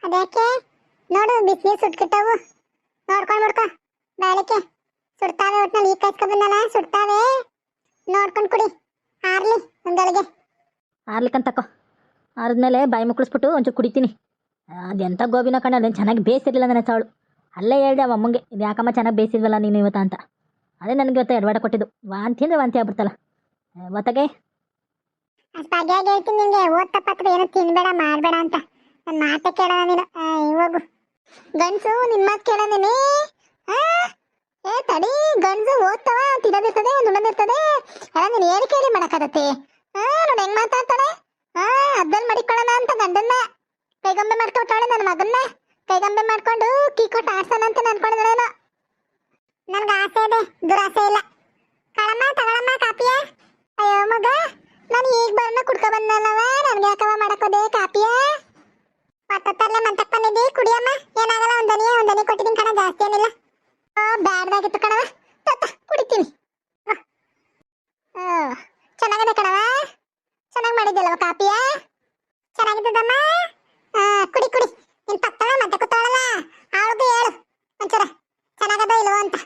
ಅದಕ್ಕೆ ನೋಡು ಬಿಸಿನೀರು ಸುಟ್ಕಿಟ್ಟವು ನೋಡ್ಕೊಂಡು ಬಿಡ್ಕೊ ಬಾಳಿಕೆ ಸುಡ್ತಾವೆ ಒಟ್ನಲ್ಲಿ ಈಗ ಕಾಯ್ಸ್ಕೊ ಬಂದಲ್ಲ ಸುಡ್ತಾವೆ ನೋಡ್ಕೊಂಡು ಕುಡಿ ಆರ್ಲಿ ಒಂದೊಳಗೆ ಆರ್ಲಿಕ್ಕಂತ ತಕೋ ಆರಿದ್ಮೇಲೆ ಬಾಯಿ ಮುಕ್ಕಳಿಸ್ಬಿಟ್ಟು ಒಂಚೂರು ಕುಡಿತೀನಿ. ಅದೆಂಥ ಗೋಬಿನ ಕಣ್ಣು ಅದೇನು ಚೆನ್ನಾಗಿ ಬೇಯಿಸಿರಲಿಲ್ಲ ನನ್ನ ಅವಳು ಅಲ್ಲೇ ಹೇಳ್ದೆ ಅವ ಅಮ್ಮಂಗೆ ಇದು ಯಾಕಮ್ಮ ಚೆನ್ನಾಗಿ ಬೇಯಿಸಿದ್ವಲ್ಲ ನೀನು ಇವತ್ತ ಅಂತ. ಅದೇ ನನಗೆ ಇವತ್ತು ಎಡವಾಡ ಕೊಟ್ಟಿದ್ದು ವಾಂತಿ ಅಂದರೆ ವಾಂತಿ ಆಗ್ಬಿಡ್ತಲ್ಲ ಒತ್ತಗೆ ಬಗೆಯಾಗಿ ಹೇಳ್ತೀನಿ ನಿಂಗೆ ಓದ್ತ ಪತ್ರ ಏನು ತಿನ್ಬೇಡ ಮಾಡಬೇಡ ಅಂತ ನನ್ನ ಮಾತೆ ಕೇಳೋಣ ನೀನು ಹೋಗು ಗಂಡಸು ನಿನ್ನ ಮಾತು ಕೇಳೋದೇನೆ ಏ ತಡಿ ಗಂಡಸು ಓದ್ತವ ತಿನ್ನೋದಿರ್ತದೆ ಒಂದು ಉಣ್ಣದಿರ್ತದೆ ಎಲ್ಲ ನೀನು ಏನು ಕೇಳಿ ಮಾಡಕ್ಕಾಗತ್ತೆ ನೋಡಿ ಹೆಂಗ್ ಮಾತಾಡ್ತಾಳೆ ಅದ್ದಲ್ಲಿ ಮಡಿಕೊಳ್ಳೋಣ ಅಂತ ಗಂಡನ್ನ ಕೈಗೊಂಬೆ ಮಾಡ್ಕೊಟ್ಟಾಳೆ ನನ್ನ ಮಗನ್ನ ಕೈಗೊಂಬೆ ಮಾಡ್ಕೊಂಡು ಕೀ ಕೊಟ್ಟು ಆಡ್ಸೋಣ ಅಂತ ಅನ್ಕೊಂಡಿದ್ರೇನೋ. ನನ್ಗೆ ಆಸೆ ಇದೆ ದುರಾಸೆ ಇಲ್ಲ. ಕಳಮ್ಮ ತಗೊಳಮ್ಮ ಕಾಪಿಯ ಅಯ್ಯೋ ಮಗ ನಾನು ಈಗ ಬರೋಣ ಕುಡ್ಕೊ ಬಂದಲ್ಲವ ನನ್ಗೆ ಯಾಕವ ಮಾಡಕ್ಕೋದೆ ಕಾಪಿಯ ಪತ್ತತ್ತರ್ಲೆ ಮಂತಕ್ ಬಂದಿದ್ದಿ ಕುಡಿಯಮ್ಮ ಏನಾಗಲ್ಲ ಒಂದನಿ ಕೊಟ್ಟಿದ್ದೀನಿ ಕಣ ಜಾಸ್ತಿ ಏನಿಲ್ಲ ಬ್ಯಾಡ್ದಾಗಿತ್ತು ಕಣವ ಕುಡಿತೀನಿ ಚೆನ್ನಾಗಿದೆ ಕಣವ ಚೆನ್ನಾಗಿ ಮಾಡಿದ್ದಲ್ಲವ ಕಾಪಿಯ ಚೆನ್ನಾಗಿದ್ದದಮ್ಮ ಕುಡಿ ಕುಡಿ ನಿನ್ ಪಕ್ಕಳ ಮತ್ತೆ ಕೂತಾಳಲ್ಲ ಅವಳಿಗೆ ಹೇಳು ಒಂಚೂರ ಚೆನ್ನಾಗದ ಇಲ್ವೋ ಅಂತ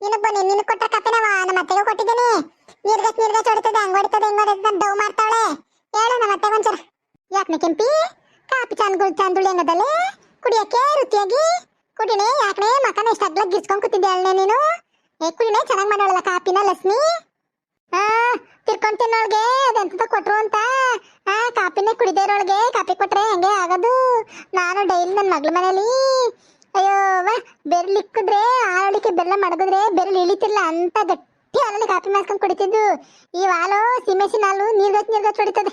ನಿನಗೆ ಬನ್ನಿ ನಿನಗೆ ಕೊಟ್ಟ ಕಾಪಿನ ನಮ್ಮ ಅತ್ತೆಗೂ ಕೊಟ್ಟಿದ್ದೀನಿ ನೀರ್ಗಸ್ ಹೊಡಿತದೆ ಹಂಗ್ ಹೊಡಿತದೆ ಡವ್ ಮಾಡ್ತಾವಳೆ ಹೇಳು ನಮ್ಮ ಅತ್ತೆಗೆ ಒಂಚೂರ ಯಾಕನೆ ಕೆಂಪಿ ಕಾಪಿ ಚಂದುಳಿ ಹೆಂಗದಲ್ಲೇ ಕುಡಿಯಕ್ಕೆ ರುಚಿಯಾಗಿ ಕುಡಿನೇ ಯಾಕನೆ ಮಕನ ಇಷ್ಟ ಅಗ್ಲ ಗಿರ್ಸ್ಕೊಂಡ್ ಕೂತಿದ್ದೆ ಅಲ್ನೇ ನೀನು ಕುಡಿನೇ ಚೆನ್ನಾಗಿ ಮಾಡೋಳಲ್ಲ ಕಾಪಿನ ಲಕ್ಷ್ಮಿ ತಿರ್ಕೊಂಡ್ ತಿನ್ನೋಳ್ಗೆ ಅದೆಂತ ಕೊಟ್ರು ಅಂತ ಕಾಪಿನೇ ಕುಡಿದೇ ಇರೋಳ್ಗೆ ಕಾಪಿ ಕೊಟ್ರೆ ಹೆಂಗೆ ಆಗೋದು. ನಾನು ಡೈಲಿ ನನ್ನ ಮಗಳ ಮನೇಲಿ ಅಯ್ಯೋ ಬೆರ್ಲಿಕ್ಕಿದ್ರೆ ಆಳಿಕೆ ಬೆಲ್ಲ ಮಡಗಿದ್ರೆ ಬೆರಳು ಇಳಿತಿರ್ಲ ಅಂತ ಗಟ್ಟಿ ಹಾಲಲ್ಲಿ ಕಾಪಿ ಮಾಡ್ಕೊಂಡು ಕುಡಿತಿದ್ದು. ಈ ಹಾಲು ಸೀಮೆಸಿನ ಹಾಲು ನೀರ್ಗಚ್ಚ ಹೊಡಿತದೆ.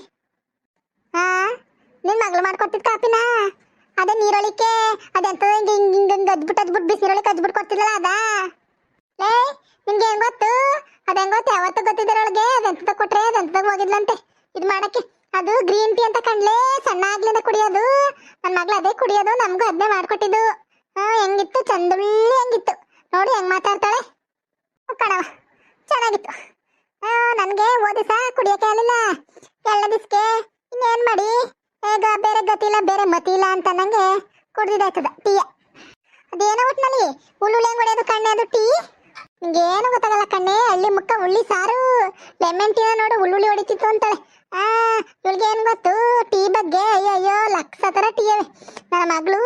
ನಿನ್ ಮಗಳು ಮಾಡ್ಕೊಟ್ಟಿದ್ ಕಾಪಿನ ಅದೇ ನೀರೊಳಿಕೆ ಅದೆಂತ ಹಿಂಗ ಅದ್ಬಿಟ್ಟು ಬಿಸಿ ನೀರೊಳಿಕೆ ಅದ್ಬಿಟ್ಟು ಕೊಡ್ತಿದ್ಲಲ್ಲ ಅದಾ ಲೇ ನಿಮ್ಗೆ ಹೆಂಗ್ ಗೊತ್ತು ಅದ ಹೆಂಗ್ ಗೊತ್ತು ಯಾವತ್ತು ಗೊತ್ತಿದ್ದರೊಳಗೆ ಅದೆಂತದ ಕೊಟ್ರೆ ಅದೆಂತದಾಗ ಹೋಗಿದ್ಲಂತೆ ಇದು ಮಾಡಕ್ಕೆ ಅದು ಗ್ರೀನ್ ಟೀ ಅಂತ ಕಂಡ್ಲೆ ಸಣ್ಣ ಆಗ್ಲಿಂದ ಕುಡಿಯೋದು ನನ್ನ ಮಗಳು ಅದೇ ಕುಡಿಯೋದು ನಮಗೂ ಅದನ್ನೇ ಮಾಡ್ಕೊಟ್ಟಿದ್ದು. ಹೆಂಗಿತ್ತು ಚಂದುಳ್ಳಿ ಹೆಂಗಿತ್ತು ನೋಡಿ ಹೆಂಗ್ ಮಾತಾಡ್ತಾಳೆ ಕಣವ ಚೆನ್ನಾಗಿತ್ತು. ನನಗೆ ಓದಿಸ ಕುಡಿಯೋಕೆ ಆಗಲಿಲ್ಲ ಎಲ್ಲ ದಿಸ್ಕೆ ಇನ್ನೇನ್ ಮಾಡಿ ಈಗ ಬೇರೆ ಗತಿ ಇಲ್ಲ ಬೇರೆ ಮತಿ ಇಲ್ಲ ಅಂತ ನಂಗೆ ಕುಡ್ದಿದ್ದಾಯ್ತದ ಟೀಯ ಅದೇನೋ ಒಟ್ನಲ್ಲಿ ಉಳ್ಳುಳ್ಳಿ ಹೆಂಗ್ ಹೊಡೆಯೋದು ಕಣ್ಣೆ ಅದು ಟೀ ನಿಂಗೇನು ಗೊತ್ತಾಗಲ್ಲ ಕಣ್ಣೆ ಹಳ್ಳಿ ಮುಕ್ಕ ಉಳ್ಳಿ ಸಾರು ಲೆಮನ್ ಟೀನ ನೋಡು ಉಳ್ಳುಳ್ಳಿ ಹೊಡಿತಿತ್ತು ಅಂತಾಳೆ. ಇವಳಿಗೆ ಏನ್ ಗೊತ್ತು ಟೀ ಬಗ್ಗೆ ಅಯ್ಯೋ ಲಕ್ಷ ತರ ಟೀ ಅವೆ. ನನ್ನ ಮಗಳು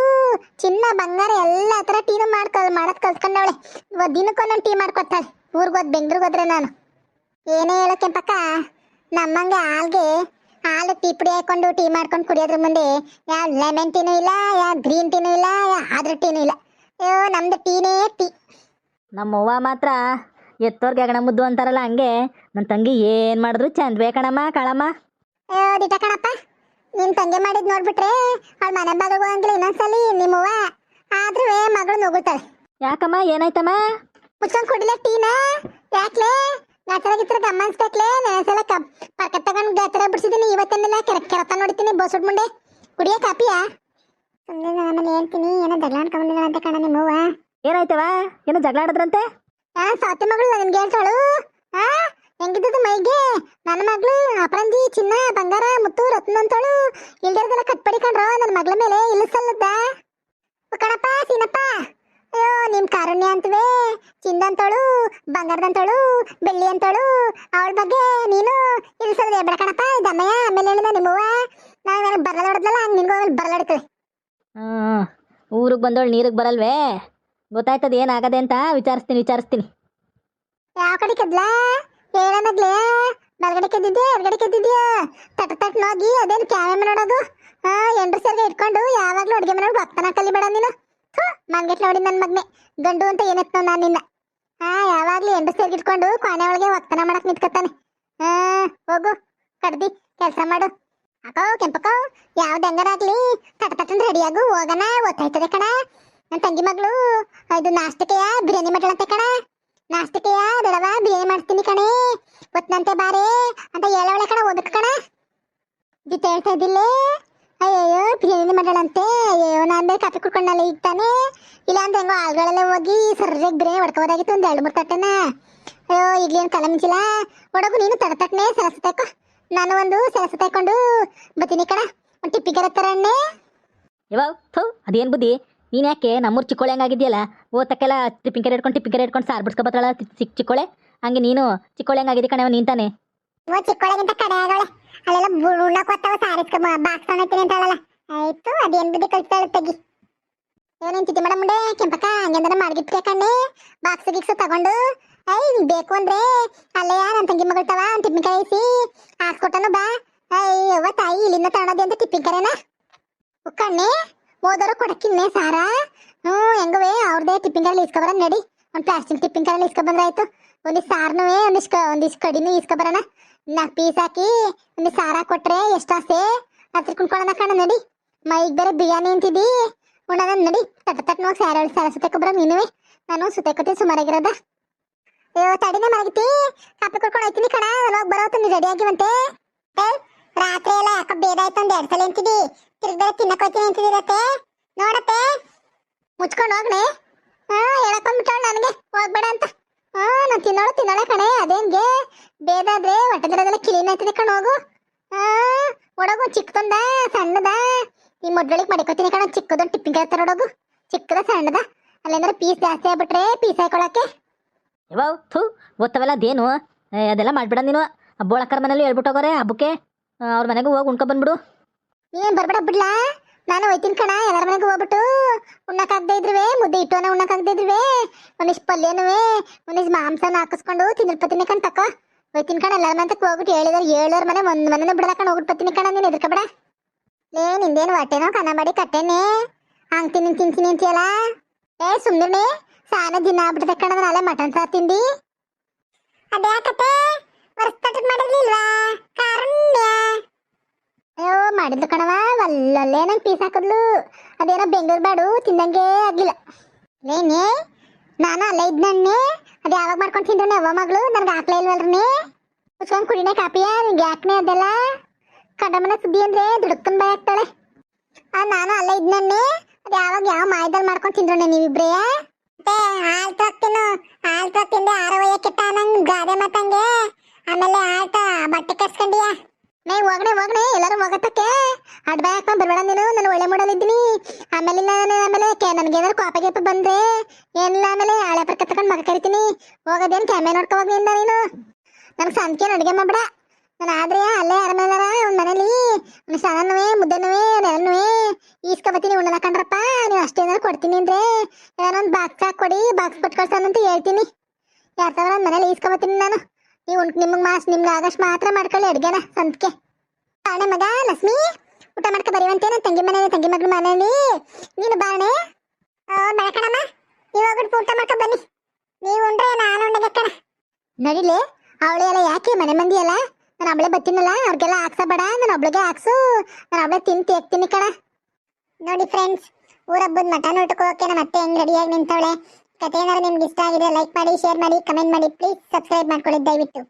ಚಿನ್ನ ಬಂಗಾರ ಎಲ್ಲ ತರ ಟೀನು ಮಾಡದ್ ಕಲ್ತ್ಕೊಂಡವಳೆ. ದಿನಕ್ಕೊಂದೊಂದು ಟೀ ಮಾಡ್ಕೊಡ್ತಾಳೆ. ಊರ್ಗೋದ್ ಬೆಂಗ್ಳೂರ್ಗೆ ಹೋದ್ರೆ ನಾನು ಏನೇ ಹೇಳಕ್ಕೆ ಪಕ್ಕ ನಮ್ಮಂಗೆ ಹಾಲು ಟೀ ಪುಡಿ ಹಾಕೊಂಡು ಟೀ ಮಾಡ್ಕೊಂಡು ಕುಡಿಯೋದ್ರ ಮುಂದೆ ಯಾವ ಲೆಮನ್ ಟೀನೂ ಇಲ್ಲ ಯಾವ ಗ್ರೀನ್ ಟೀನೂ ಇಲ್ಲ ಯಾವ ಆದ್ರ ಟೀನೂ ಇಲ್ಲ. ಅಯ್ಯೋ ನಮ್ದು ಟೀನೇ ಟೀ. ನಮ್ಮವ್ವ ಮಾತ್ರ ಎತ್ತೋರ್ಗೆ ಅಗಣ ಮುದ್ದು ಅಂತಾರಲ್ಲ ಹಂಗೆ ನನ್ನ ತಂಗಿ ಏನು ಮಾಡಿದ್ರು ಚಂದ್ವೇ ಕಣಮ್ಮ ಕಾಳಮ್ಮ. ಅಯ್ಯೋ ದಿಟ ಕಣಪ್ಪ ನಿನ್ ತಂಗಿ ಮಾಡಿದ್ ನೋಡ್ಬಿಟ್ರೆ ಅವಳ ಮನೆ ಬಾಗಿಲು ಅಂದ್ಲಿ ಇನ್ನೊಂದ್ಸಲಿ ನಿಮ್ಮವ್ವ ಆದ್ರೂ ಮಗಳು ನುಗ್ಗುತ್ತಾಳೆ. ಯಾಕಮ್ಮ ಏನಾಯ್ತಮ್ಮ ಮುಚ್ಕೊಂಡ್ ಕುಡಿಲ ಟೀನ ಯಾಕ್ಲೆ ಗಾತ್ರ ಗಿತ್ರ ಗಮ್ಮನ್ಸ್ಬೇಕ್ಲೆ ನೆನಸಲ ಪರ್ಕ ತಗೊಂಡ್ ಗಾತ್ರ ಬಿಡ್ಸಿದೀನಿ ಇವತ್ತನ್ನೆಲ್ಲ ಕೆರತ ನೋಡ್ತೀನಿ ಬೋಸುಡ್ ಮುಂಡೆ ಕುಡಿಯ ಕಾಪಿಯಾ ಸುಮ್ಮನೆ ಆಮೇಲೆ ಹೇಳ್ತೀನಿ ಏನೋ ಜಗಳಾಡ್ಕೊಂಬಂದಿಲ್ಲ ಅಂತ ಕಣ ನಿಮ್ಮವ್ವ. ಏನಾಯ್ತವ ಏನೋ ಜಗಳ ಆಡಿದ್ರಂತೆ ಸಾತಿ ಮಗಳು ನಿನ್ಗೆ ಹೇಳ್ತಾಳು ಹೆಂಗಿದ್ದದು ಮೈಗೆ ನನ್ನ ಮಗಳು ಅಪರಂಜಿ ಚಿನ್ನ ಬಂಗಾರ ಮುತ್ತು ರತ್ನ ಅಂತಳು ಇಲ್ದಿರದೆಲ್ಲ ಕಟ್ಪಡಿಕೊಂಡ್ರ ನನ್ನ ಮಗಳ ಮೇಲೆ ಇಲ್ಲಿಸಲ್ಲದ ಕಣಪ್ಪ ಸೀನಪ್ಪ. ಅಯ್ಯೋ ನಿಮ್ ಕಾರುಣ್ಯ ಅಂತವೇ ಚಿಂದಂತಳು ಬಂಗಾರದಂತಳು ಬೆಳ್ಳಿ ಅಂತಳು ಅವಳ ಬಗ್ಗೆ ನೀನು ಇಲ್ಲಿಸಲ್ದೆ ಬೇಡ ಕಣಪ್ಪ ದಮ್ಮಯ್ಯ ಆಮೇಲೆ ಹೇಳಿದ ನಿಮ್ಮವ್ವ ನಾನು ಬರಲಾಡದ್ಲಲ್ಲ ಹಂಗೆ ನಿನ್ಗೂ ಆಮೇಲೆ ಬರಲಾಡ್ತದೆ. ಊರಿಗೆ ಬಂದವಳು ನೀರಿಗೆ ಬರಲ್ವೇ ಗೊತ್ತಾಯ್ತದ ಏನಾಗದೆ ಅಂತ ವಿಚಾರಿಸ್ತೀನಿ. ಯಾವ ಕಡೆ ಕೆದ್ಲಾ ಏನಂದ್ಲೇ ಬಲಗಡೆ ಕೆದ್ದಿದ್ಯಾ ಎಡಗಡೆ ಕೆದ್ದಿದ್ಯಾ ತಟ್ ನೋಗಿ ಅದೇನು ಕ್ಯಾಮೆ ನೋಡೋದು ಎಂಡ್ರು ಸೇರ್ಗೆ ಇಟ್ಕೊಂಡು ಯಾವಾಗ್ಲೂ ಅಡುಗೆ ಮನೆ ಭಕ್ತನ ಕಲಿಬೇಡ ನೀನು ಮನ್ಗೆಟ್ ನೋಡಿ ನನ್ನ ಮಗ್ನೆ ಗಂಡು ಅಂತ ಏನತ್ತು ನಾನು ನಿನ್ನ ಯಾವಾಗ್ಲೂ ಎಂಡ್ರು ಸೇರ್ಗೆ ಇಟ್ಕೊಂಡು ಕೊನೆ ಒಳಗೆ ವಕ್ತನ ಮಾಡಕ್ ನಿಂತ್ಕೊತಾನೆ. ಹೋಗು ಕಡ್ದಿ ಕೆಲಸ ಮಾಡು ಅಕೋ ಕೆಂಪಕೋ ಯಾವ್ದು ಹೆಂಗಾರಾಗ್ಲಿ ತಟ್ಟಂದ್ರೆ ರೆಡಿಯಾಗು ಹೋಗೋಣ ಗೊತ್ತಾಯ್ತದೆ ಕಣ. ನನ್ನ ತಂಗಿ ಮಗಳು ಇದು ನಾಷ್ಟಕ್ಕೆಯ ಬಿರಿಯಾನಿ ಮಾಡಲಂತೆ ಕಣ. ನಾಷ್ಟಕ್ಕೆಯ ದಡವ ಬಿರಿಯಾನಿ ಮಾಡ್ತೀನಿ ಕಣೆ ಗೊತ್ತಂತೆ ಬಾರೆ ಅಂತ ಹೇಳವಳೆ ಕಣ ಓದಕ್ಕೆ ಕಣ ಜಿತ್ ಹೇಳ್ತಾ ಇದ್ದಿಲ್ಲೇ. ಅಯ್ಯಯ್ಯೋ ಬಿರಿಯಾನಿ ಮಾಡಲಂತೆ ಅಯ್ಯೋ ನಾನು ಬೇರೆ ಕಾಫಿ ಕುಡ್ಕೊಂಡಲ್ಲ ಈಗ ತಾನೆ ಇಲ್ಲ ಅಂದ್ರೆ ಹೆಂಗೋ ಆಳ್ಗಳೆಲ್ಲ ಹೋಗಿ ಸರ್ರಿಗೆ ಬಿರಿಯಾನಿ ಹೊಡ್ಕೋಬೋದಾಗಿತ್ತು ಒಂದು 2-3 ತಟ್ಟೆನ. ಅಯ್ಯೋ ಈಗಲೇನು ಕಲ ಮಿಂಚಿಲ್ಲ ಒಡಗು ನೀನು ತಟ್ಟನೆ ಸೆಲಸತಾಯ್ಕೊ ನಾನು ಒಂದು ಸೆಲಸ ತಗೊಂಡು ಬತ್ತೀನಿ ಕಣ ಒಂದು ಟಿಪ್ಪಿಗೆ ತರ ಎಣ್ಣೆ ಇವಾಗ ಥೂ ಅದೇನು ಬುದ್ಧಿ ನೀನು ಯಾಕೆ ನಮ್ಮೂರು ಚಿಕ್ಕೋಳೆ ಹಂಗಾಗಿದೆಯಲ್ಲ ಓದಕ್ಕೆಲ್ಲ ಟಿಪ್ಪಿಂಗ್ ಕೆರೆ ಇಟ್ಕೊಂಡು ಸಾರು ಬಿಡ್ಸ್ಕೊಬತ್ತಾಳ ಚಿಕ್ಕೋಳೆ ಹಂಗೆ ನೀನು ಚಿಕ್ಕೋಳೆ ಹಂಗಾಗಿದೆ ಕಣವ ನೀನು ತಾನೆ. ಚಿಕ್ಕೊಳಗಿಂತ ಕಡೆ ಆಗಳೆ ಅಲ್ಲೆಲ್ಲ ಉಣ್ಣಕ್ ಹೋಗ್ತಾವ ಸಾರಿಸ್ಕ ಬಾಕ್ಸ್ ತಗೊಂತೀನಿ ಅಂತ ಹೇಳಲ್ಲ. ಆಯ್ತು ಅದೇನ್ ಬುದ್ಧಿ ಕಲ್ತಾಳ ತೆಗಿ. ಏನೇನ್ ಚಿತಿ ಮೇಡಮ್ ಮುಂಡೆ ಕೆಂಪಕ್ಕ ಹಂಗೆಂದ್ರೆ ಮಾಡಿಬಿಟ್ಟೆ ಕಣ್ಣೆ ಬಾಕ್ಸ್ ಗಿಕ್ಸ್ ತಗೊಂಡು ಐ ಬೇಕು ಅಂದ್ರೆ ಅಲ್ಲೇ ನನ್ನ ತಂಗಿ ಮಗಳ್ತಾವ ಟಿಪ್ಪಿನಕಾಯಿ ಇಸಿ ಹಾಕ್ಸ್ಕೊಟ್ಟನು ಬಾ. ಅಯ್ಯವ್ವ ತಾಯಿ ಇಲ್ಲಿಂದ ತಗೊಳೋದೆ ಅಂತ ಟಿಪ್ಪಿನಕಾಯಿನ ಕಣ್ಣೆ ಹೋದವರು ಕೊಡಕ್ಕಿನ್ನೆ ಸಾರ. ಹೆಂಗವೇ ಅವ್ರದೇ ಟಿಪ್ಪಿನಕಾಯಿ ಇಸ್ಕೊಬರ ನಡಿ. ಒಂದು ಪ್ಲಾಸ್ಟಿಕ್ ಟಿಪ್ಪಿನಕಾಯಿ ಇಸ್ಕೊಬಂದ್ರೆ ಆಯ್ತು. ಒಂದಿಷ್ಟು ಸಾರ್ನು ಒಂದಿಷ್ಟು ಕಡಿನೂ ಇಸ್ಕೊಬರೋಣ. 4 ಪೀಸ್ ಹಾಕಿ ಒಂದಿಷ್ಟು ಸಾರ ಕೊಟ್ರೆ ಎಷ್ಟು ಆಸೆ ಹತ್ರ ಕುಣ್ಕೊಳ್ಳೋಣ ಕಣ ನಡಿ. ಮೈಗೆ ಬೇರೆ ಬಿರಿಯಾನಿ ಅಂತಿದ್ದಿ ಉಣ್ಣೋಣ ನಡಿ. ತಟ್ ನೋಗಿ ಸಾರ ಸುತ್ತಕೊಬ್ರ ನೀನುವೆ ನಾನು ಸುತ್ತಕೋತೀನಿ ಸುಮಾರಾಗಿರೋದ. ಅಯ್ಯೋ ತಡಿನೇ ಮಲಗಿತಿ ಕಾಪಿ ಕುಡ್ಕೊಂಡು ಹೋಯ್ತೀನಿ ಕಣ ಹೋಗಿ ಬರೋತು ನೀ ರೆಡಿ ಆಗಿವಂತೆ. ರಾತ್ರಿ ಎಲ್ಲ ಯಾಕ ಬೇಡ ಆಯ್ತು ಒಂದ್ 2 ಸಲ ಅಂತಿದ್ದಿ ತಿರ್ಗಿ ಬೇರೆ ತಿನ್ನಕ್ ಹೋಯ್ತೀನಿ ಅಂತಿದಿರತ್ತೆ ನೋಡತ್ತೆ ಮುಚ್ಕೊಂಡು ಹೋಗ್ನೆ. ಹೇಳಕೊಂಡ್ಬಿಟ್ಟಾಳ ನನಗೆ ಹೋಗ್ಬೇಡ ಅಂತ. ನಾನು ತಿನ್ನೋಳೆ ಕಣೆ ಅದೇನ್ಗೆ ಬೇದಾದ್ರೆ ಹೊಟ್ಟೆದರದೆಲ್ಲ ಕಿಲೀನ ಆಯ್ತದೆ ಕಣ ಹೋಗು. ಒಡಗು ಚಿಕ್ಕದೊಂದ ಸಣ್ಣದ ಈ ಮೊಡ್ಗಳಿಗೆ ಮಡಿಕೋತೀನಿ ಕಣ ಚಿಕ್ಕದೊಂದು ಟಿಪ್ಪಿನಕಾಯಿ ತರೋಡೋಗು ಚಿಕ್ಕದ ಸಣ್ಣದ ಅಲ್ಲೇಂದ್ರೆ ಪೀಸ್ ಜಾಸ್ತಿ ಆಗ್ಬಿಟ್ರೆ ಪೀಸ್ ಹಾಕೊಳಕ್ಕೆ. ಯವ್ವ ಥೂ ಗೊತ್ತವೆಲ್ಲ ಅದೇನು ಅದೆಲ್ಲ ಮಾಡ್ಬಿಡ ನೀನು. ಬೋಳಕ್ಕರ ಮನೇಲಿ ಹೇಳ್ಬಿಟ್ಟೋಗೋರೆ ಹಬ್ಬಕ್ಕೆ ಅವ್ರ ಮನೆಗೆ ಹೋಗಿ ಉಣ್ಕೊಬಂದ್ಬಿಡು. ನೀನ್ ಬರ್ಬೇಡ ಬಿಡ್ಲಾ ನಾನು ಹೋಯ್ತೀನಿ ಕಣ. ಎಲ್ಲರ ಮನೆಗೆ ಹೋಗ್ಬಿಟ್ಟು ಉಣ್ಣಕ್ಕಾಗದೆ ಇದ್ರುವೆ ಮುದ್ದೆ ಇಟ್ಟುವನ ಉಣ್ಣಕ್ಕಾಗದೆ ಇದ್ರುವೆ ಒಂದಿಷ್ಟು ಪಲ್ಯನುವೆ ಒಂದಿಷ್ಟು ಮಾಂಸನ ಹಾಕಿಸ್ಕೊಂಡು ತಿಂದಿರ್ಪತ್ತೀನಿ ಕಣ್ ತಕೋ ಹೋಯ್ತೀನಿ ಕಣ. ಎಲ್ಲರ ಮನೆಗೆ ಹೋಗ್ಬಿಟ್ಟು ಹೇಳೋರ್ ಮನೆ ಒಂದ್ ಮನೆ ಬಿಡದಾಕೊಂಡು ಹೋಗ್ಬಿಡ್ತೀನಿ ಕಣ. ನೀನು ಎದ್ರಕಬೇಡ ಲೇ ನಿಂದೇನು ಹೊಟ್ಟೆನೋ ಕನ್ನ ಮಾಡಿ ಕಟ್ಟೆನೆ ಹಂಗ್ ತಿಂತೀನಿ ಅಂತೀಯಲ್ಲ. ಸುಮ್ನೆ ಸಾನ ದಿನ ಆಗ್ಬಿಟ್ಟದೆ ಕಣ. ನಾಳೆ ಮಟನ್ ಸಾರು ತಿಂದಿ ಅದೇ ಕತೆ ವರ್ಷ ಮಾಡಿರ್ಲಿಲ್ವಾ ಕಾರುಣ್ಯ. ಅಯ್ಯೋ ಮಾಡಿದ್ಲು ಕಣವ ಒಲ್ಲಲ್ಲೇ ನಂಗೆ ಪೀಸ್ ಹಾಕಿದ್ಲು. ಅದೇನೋ ಬೆಂಗಳೂರು ಬಾಡು ತಿಂದಂಗೆ ಆಗ್ಲಿಲ್ಲ. ಏನೇ ನಾನು ಅಲ್ಲೇ ಇದ್ನಣ್ಣೆ ಅದು ಯಾವಾಗ ಮಾಡ್ಕೊಂಡು ತಿಂದ್ರೆ ಅವ್ವ ಮಗಳು ನನ್ಗೆ ಹಾಕ್ಲೇ ಇಲ್ವಲ್ರನೇ ಮುಚ್ಕೊಂಡು ಕುಡಿನೇ ಕಾಪಿಯ ನಿಂಗೆ ಯಾಕನೆ ಅದೆಲ್ಲ ಕಡಮನ ಸುದ್ದಿ ಅಂದ್ರೆ ದುಡುಕ್ಕನ್ ಬಾಯ್ ಆಗ್ತಾಳೆ. ನಾನು ಅಲ್ಲೇ ಇದ್ನಣ್ಣೆ ಅದು ಯಾವಾಗ ಯಾವ ಮಾಯದಲ್ಲಿ ಮಾಡ್ಕೊಂಡು ತಿಂದ್ರಣ್ಣೆ ನೀವಿಬ್ರೇ. ಮತ್ತೆ ಹಾಲ್ ತೊತ್ತಿಂದೆ ಆರವಯ್ಯ ಕೆಟ್ಟ ನಂಗೆ ಗಾದೆ ಮಾತಂಗೆ ಆಮೇಲೆ ಆಟ ಬಟ್ಟೆ ಕರ್ಸ್ಕೊಂಡಿಯ ಮೇ ಹೋಗಣೆ ಎಲ್ಲರೂ ಹೋಗತ್ತಕ್ಕೆ ಅಡ್ ಬಾಯ್ ಹಾಕೊಂಡ್ ಬರ್ಬೇಡ ನೀನು. ನಾನು ಒಳ್ಳೆ ಮೂಡಲಿದ್ದೀನಿ ಆಮೇಲೆ ನನಗೇನಾದ್ರು ಕೋಪ ಗೀಪ ಬಂದ್ರೆ ಏನಿಲ್ಲ ಆಮೇಲೆ ಹಳೆ ಪರ್ಕ ತಗೊಂಡು ಮಗ ಕರಿತೀನಿ ಹೋಗೋದೇನು ಕ್ಯಾಮೆ ನೋಡ್ಕೋಗಿಂದ ನೀನು. ನನಗೆ ಸಂಖ್ಯೆನ ಅಡುಗೆ ಮಾಡ್ಬೇಡ. ನಾನು ಆದ್ರೆ ಅಲ್ಲೇ ಅರಮೇಲಾರ ಒಂದು ಮನೇಲಿ ಒಂದು ಸಣ್ಣನುವೆ ಮುದ್ದೆನುವೆ ನೆಲನುವೆ ಈಸ್ಕೊಬತ್ತೀನಿ ಉಣ್ಣನ ಕಂಡ್ರಪ್ಪ. ನೀವು ಅಷ್ಟೇನಾದ್ರು ಕೊಡ್ತೀನಿ ಅಂದ್ರೆ ಏನೋ ಒಂದು ಬಾಕ್ಸ್ ಹಾಕೊಡಿ ಬಾಕ್ಸ್ ಕೊಟ್ಟು ಕಳ್ಸೋಣಂತ ಹೇಳ್ತೀನಿ. 2,000 ಒಂದು ಮನೇಲಿ ಈಸ್ಕೊಬತ್ತೀನಿ ನಾನು. ನೀವು ನಿಮ್ಗೆ ಆಗಷ್ಟು ಮಾತ್ರ ಮಾಡ್ಕೊಳ್ಳಿ ಅಡುಗೆನ ಸಂತ್ಕೆ. ಬಾಣೆ ಮಗ ಲಕ್ಷ್ಮಿ ಊಟ ಮಾಡ್ಕೊ ಬರೀವಂತೆ ನನ್ನ ತಂಗಿ ಮಗಳ ಮನೇಲಿ ನೀನು ಬಾಣೆ. ಬೆಳಕಣಮ್ಮ ನೀವು ಹೋಗ್ಬಿಟ್ಟು ಊಟ ಮಾಡ್ಕೊ ಬನ್ನಿ. ನೀವು ಉಂಡ್ರೆ ನಾನು ಉಂಡೆಗೆ ಕಣ ನಡಿಲೆ. ಅವಳೆ ಎಲ್ಲ ಯಾಕೆ ಮನೆ ಮಂದಿ ಅಲ್ಲ ನಾನು ಅವಳೆ ಬತ್ತೀನಲ್ಲ ಅವ್ರಿಗೆಲ್ಲ ಹಾಕ್ಸಬೇಡ. ನಾನು ಒಬ್ಳಿಗೆ ಹಾಕ್ಸು ನಾನು ಅವಳೆ ತೇಗ್ತೀನಿ ಕಣ. ನೋಡಿ ಫ್ರೆಂಡ್ಸ್ ಊರಬ್ಬದ ಮಟನ್ ಊಟಕ್ಕೆ ಹೋಗಕ್ಕೆ ನಮ್ಮ ಅತ್ತೆ ಹೆಂಗೆ ರೆಡಿಯಾಗಿ ನಿಂತವಳೆ. ಕತೆ ಏನಾದ್ರು ನಿಮ್ಗೆ ಇಷ್ಟ ಆಗಿದೆ ಲೈಕ್ ಮಾಡಿ ಶೇರ್ ಮಾಡಿ ಕಮೆಂಟ್ ಮಾಡಿ ಪ್ಲೀಸ್ ಸಬ್ಸ್ಕ್ರೈಬ್ ಮಾಡ್ಕೊಳ್ಳಿ ದಯವಿಟ್ಟು.